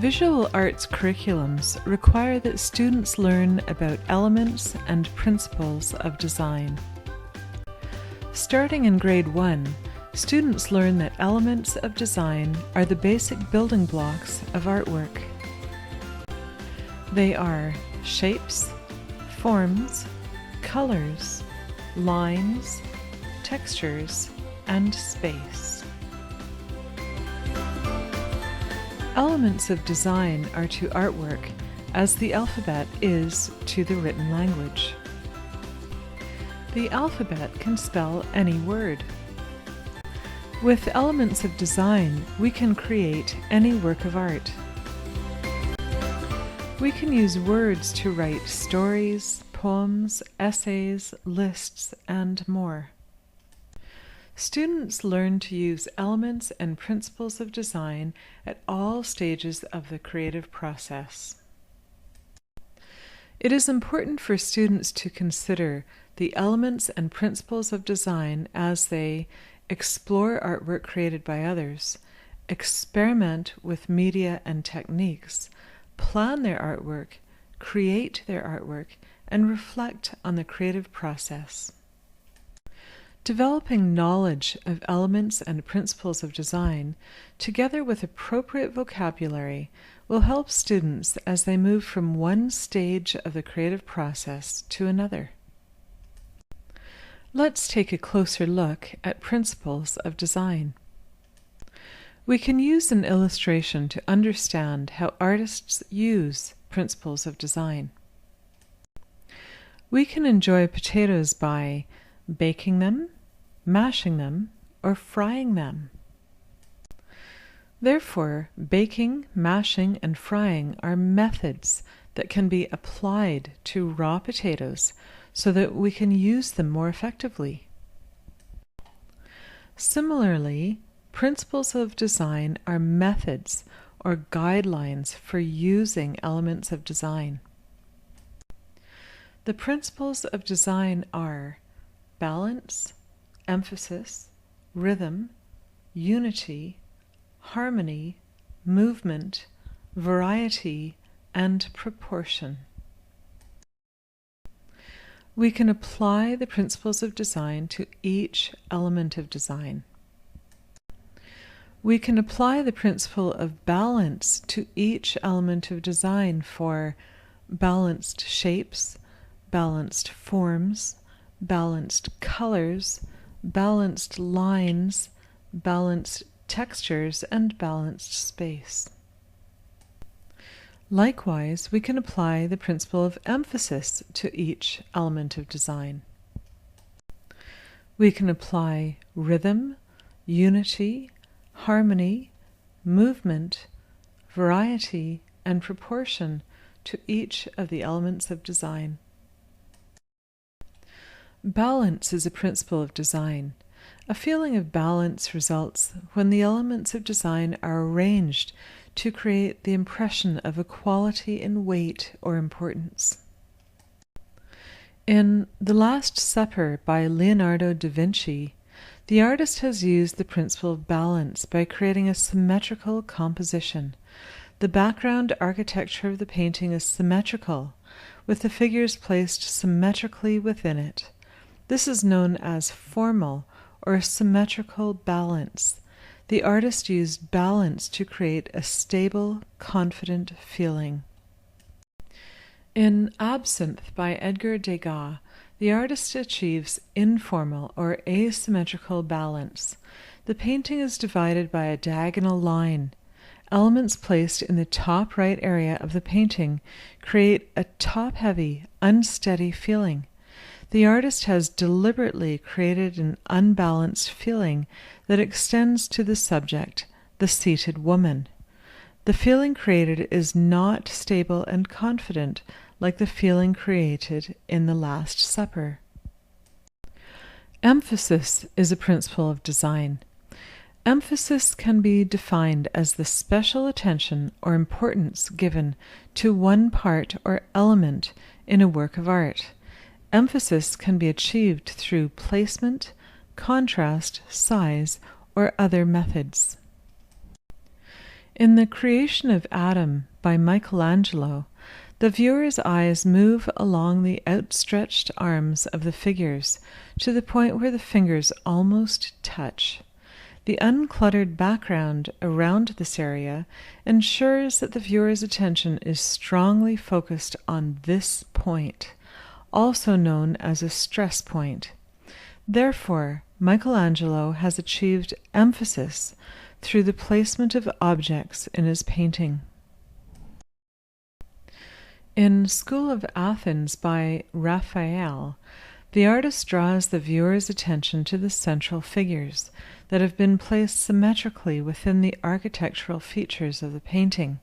Visual arts curriculums require that students learn about elements and principles of design. Starting in grade 1, students learn that elements of design are the basic building blocks of artwork. They are shapes, forms, colors, lines, textures, and space. Elements of design are to artwork as the alphabet is to the written language. The alphabet can spell any word. With elements of design, we can create any work of art. We can use words to write stories, poems, essays, lists, and more. Students learn to use elements and principles of design at all stages of the creative process. It is important for students to consider the elements and principles of design as they explore artwork created by others, experiment with media and techniques, plan their artwork, create their artwork, and reflect on the creative process. Developing knowledge of elements and principles of design, together with appropriate vocabulary, will help students as they move from one stage of the creative process to another. Let's take a closer look at principles of design. We can use an illustration to understand how artists use principles of design. We can enjoy potatoes by baking them, mashing them, or frying them. Therefore, baking, mashing, and frying are methods that can be applied to raw potatoes so that we can use them more effectively. Similarly, principles of design are methods or guidelines for using elements of design. The principles of design are balance, emphasis, rhythm, unity, harmony, movement, variety, and proportion. We can apply the principles of design to each element of design. We can apply the principle of balance to each element of design for balanced shapes, balanced forms, balanced colors, balanced lines, balanced textures, and balanced space. Likewise, we can apply the principle of emphasis to each element of design. We can apply rhythm, unity, harmony, movement, variety, and proportion to each of the elements of design. Balance is a principle of design. A feeling of balance results when the elements of design are arranged to create the impression of equality in weight or importance. In The Last Supper by Leonardo da Vinci, the artist has used the principle of balance by creating a symmetrical composition. The background architecture of the painting is symmetrical, with the figures placed symmetrically within it. This is known as formal or symmetrical balance. The artist used balance to create a stable, confident feeling. In Absinthe by Edgar Degas, the artist achieves informal or asymmetrical balance. The painting is divided by a diagonal line. Elements placed in the top right area of the painting create a top-heavy, unsteady feeling. The artist has deliberately created an unbalanced feeling that extends to the subject, the seated woman. The feeling created is not stable and confident like the feeling created in The Last Supper. Emphasis is a principle of design. Emphasis can be defined as the special attention or importance given to one part or element in a work of art. Emphasis can be achieved through placement, contrast, size, or other methods. In the creation of Adam by Michelangelo, the viewer's eyes move along the outstretched arms of the figures to the point where the fingers almost touch. The uncluttered background around this area ensures that the viewer's attention is strongly focused on this point, also known as a stress point. Therefore, Michelangelo has achieved emphasis through the placement of objects in his painting. In School of Athens by Raphael, the artist draws the viewer's attention to the central figures that have been placed symmetrically within the architectural features of the painting.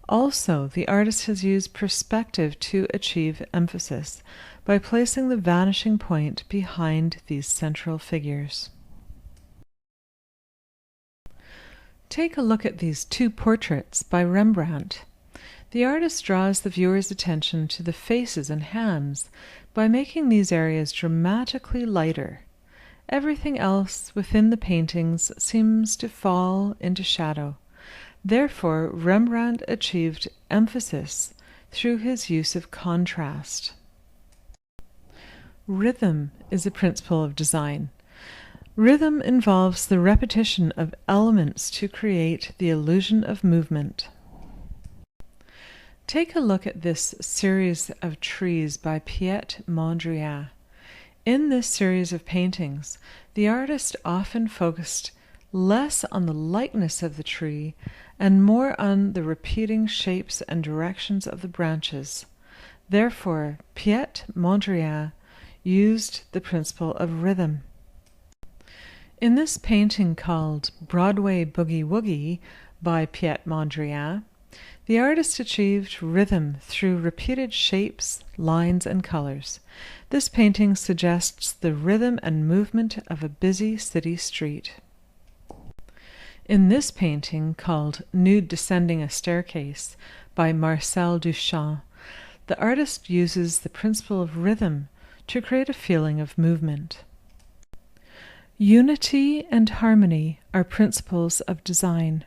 Also, the artist has used perspective to achieve emphasis by placing the vanishing point behind these central figures. Take a look at these two portraits by Rembrandt. The artist draws the viewer's attention to the faces and hands by making these areas dramatically lighter. Everything else within the paintings seems to fall into shadow. Therefore, Rembrandt achieved emphasis through his use of contrast. Rhythm is a principle of design. Rhythm involves the repetition of elements to create the illusion of movement. Take a look at this series of trees by Piet Mondrian. In this series of paintings, the artist often focused less on the likeness of the tree and more on the repeating shapes and directions of the branches. Therefore, Piet Mondrian used the principle of rhythm. In this painting called Broadway Boogie Woogie by Piet Mondrian, the artist achieved rhythm through repeated shapes, lines, and colors. This painting suggests the rhythm and movement of a busy city street. In this painting called Nude Descending a Staircase by Marcel Duchamp, the artist uses the principle of rhythm to create a feeling of movement. Unity and harmony are principles of design.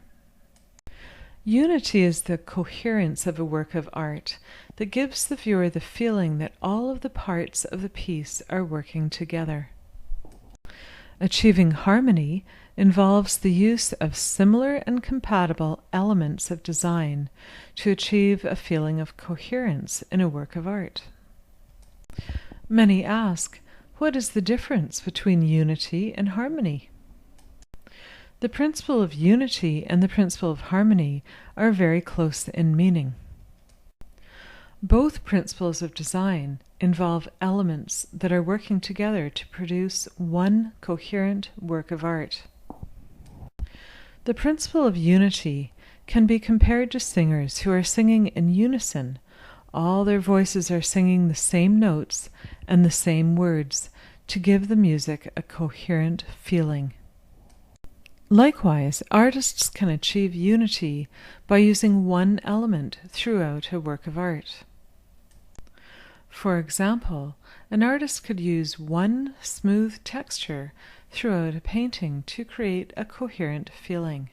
Unity is the coherence of a work of art that gives the viewer the feeling that all of the parts of the piece are working together. Achieving harmony involves the use of similar and compatible elements of design to achieve a feeling of coherence in a work of art. Many ask, what is the difference between unity and harmony? The principle of unity and the principle of harmony are very close in meaning. Both principles of design involve elements that are working together to produce one coherent work of art. The principle of unity can be compared to singers who are singing in unison. All their voices are singing the same notes and the same words to give the music a coherent feeling. Likewise, artists can achieve unity by using one element throughout a work of art. For example, an artist could use one smooth texture throughout a painting to create a coherent feeling.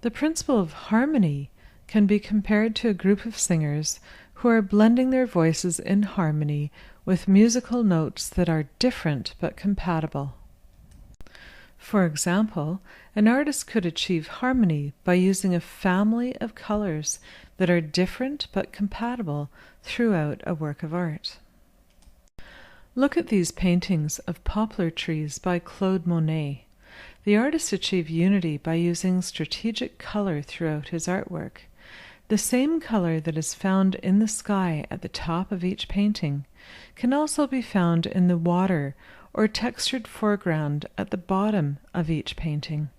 The principle of harmony can be compared to a group of singers who are blending their voices in harmony with musical notes that are different but compatible. For example, an artist could achieve harmony by using a family of colors that are different but compatible throughout a work of art. Look at these paintings of poplar trees by Claude Monet. The artist achieved unity by using strategic color throughout his artwork. The same color that is found in the sky at the top of each painting can also be found in the water or textured foreground at the bottom of each painting.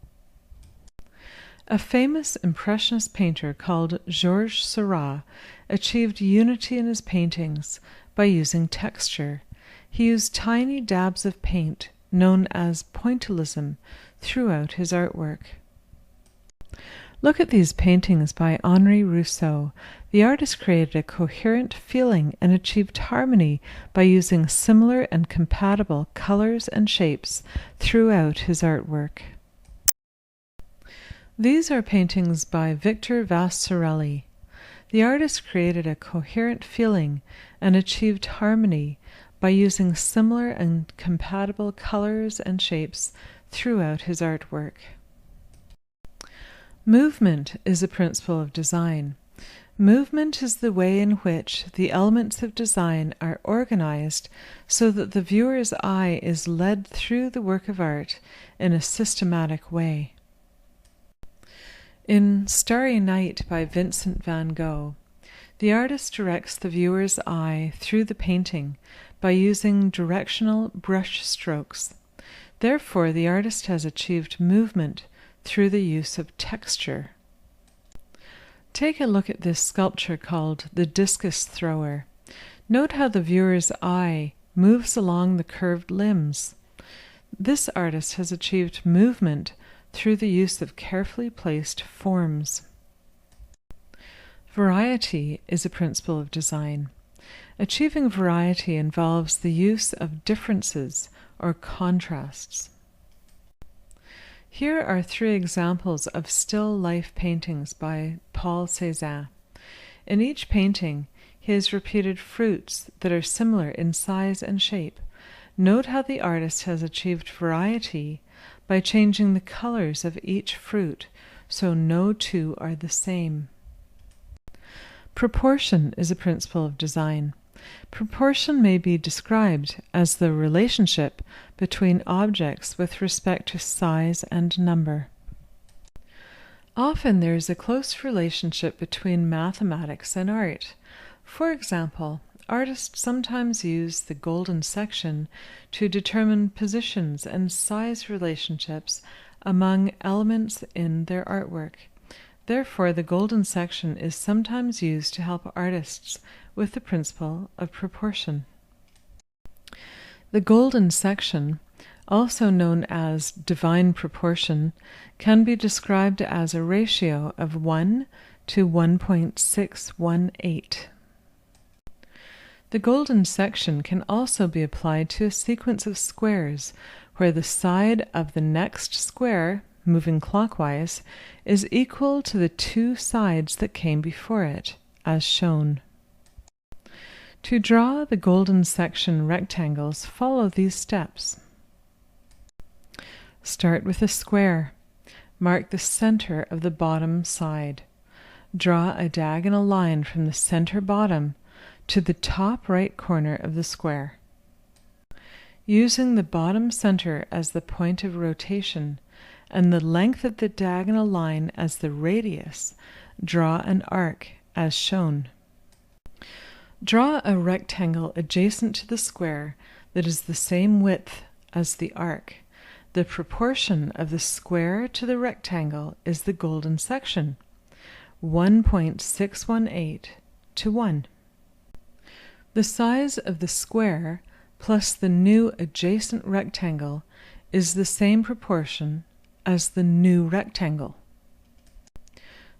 A famous Impressionist painter called Georges Seurat achieved unity in his paintings by using texture. He used tiny dabs of paint, known as pointillism, throughout his artwork. Look at these paintings by Henri Rousseau. The artist created a coherent feeling and achieved harmony by using similar and compatible colors and shapes throughout his artwork. These are paintings by Victor Vasarely. The artist created a coherent feeling and achieved harmony by using similar and compatible colors and shapes throughout his artwork. Movement is a principle of design. Movement is the way in which the elements of design are organized so that the viewer's eye is led through the work of art in a systematic way. In Starry Night by Vincent van Gogh, the artist directs the viewer's eye through the painting by using directional brush strokes. Therefore, the artist has achieved movement through the use of texture. Take a look at this sculpture called the Discus Thrower. Note how the viewer's eye moves along the curved limbs. This artist has achieved movement through the use of carefully placed forms. Variety is a principle of design. Achieving variety involves the use of differences or contrasts. Here are 3 examples of still life paintings by Paul Cézanne. In each painting, he has repeated fruits that are similar in size and shape. Note how the artist has achieved variety by changing the colors of each fruit so no 2 are the same. Proportion is a principle of design. Proportion may be described as the relationship between objects with respect to size and number. Often there is a close relationship between mathematics and art. For example, artists sometimes use the golden section to determine positions and size relationships among elements in their artwork. Therefore, the golden section is sometimes used to help artists with the principle of proportion. The golden section, also known as divine proportion, can be described as a ratio of 1 to 1.618. The golden section can also be applied to a sequence of squares where the side of the next square, moving clockwise, is equal to the 2 sides that came before it, as shown. To draw the golden section rectangles, follow these steps. Start with a square. Mark the center of the bottom side. Draw a diagonal line from the center bottom to the top right corner of the square. Using the bottom center as the point of rotation and the length of the diagonal line as the radius, draw an arc as shown. Draw a rectangle adjacent to the square that is the same width as the arc. The proportion of the square to the rectangle is the golden section, 1.618 to 1. The size of the square plus the new adjacent rectangle is the same proportion as the new rectangle.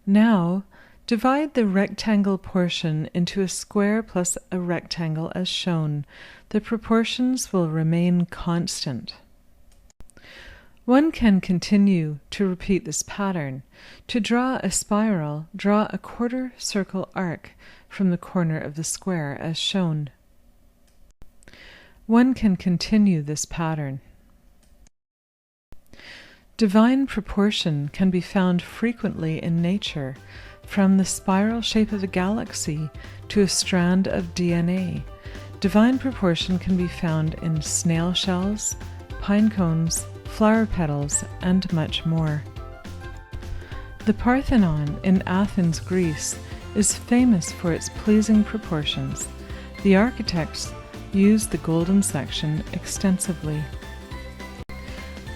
Now, divide the rectangle portion into a square plus a rectangle as shown. The proportions will remain constant. One can continue to repeat this pattern. To draw a spiral, draw a quarter circle arc from the corner of the square as shown. One can continue this pattern. Divine proportion can be found frequently in nature, from the spiral shape of a galaxy to a strand of DNA. Divine proportion can be found in snail shells, pine cones, flower petals, and much more. The Parthenon in Athens, Greece, is famous for its pleasing proportions. The architects used the golden section extensively.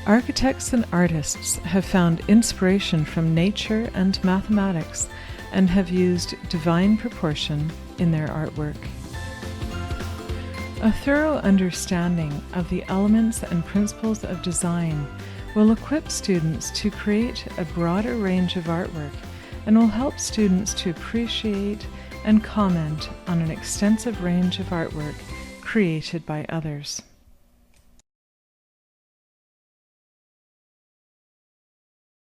Architects and artists have found inspiration from nature and mathematics and have used divine proportion in their artwork. A thorough understanding of the elements and principles of design will equip students to create a broader range of artwork and will help students to appreciate and comment on an extensive range of artwork created by others.